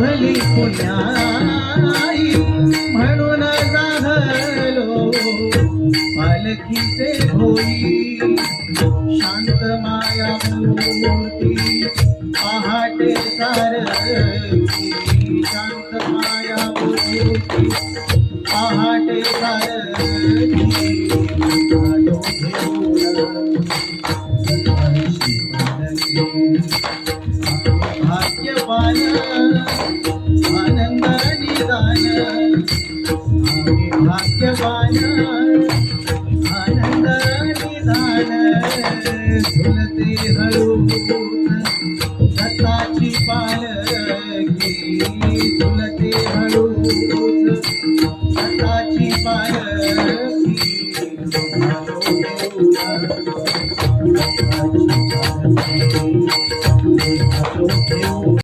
भली पुण्याई म्हणून जाहलो पालखीचे होई शांत माया मूर्ती पहाटे सारखी शांत माया मूर्ती पहाटे सारखी आलो घेऊन भाग्यवान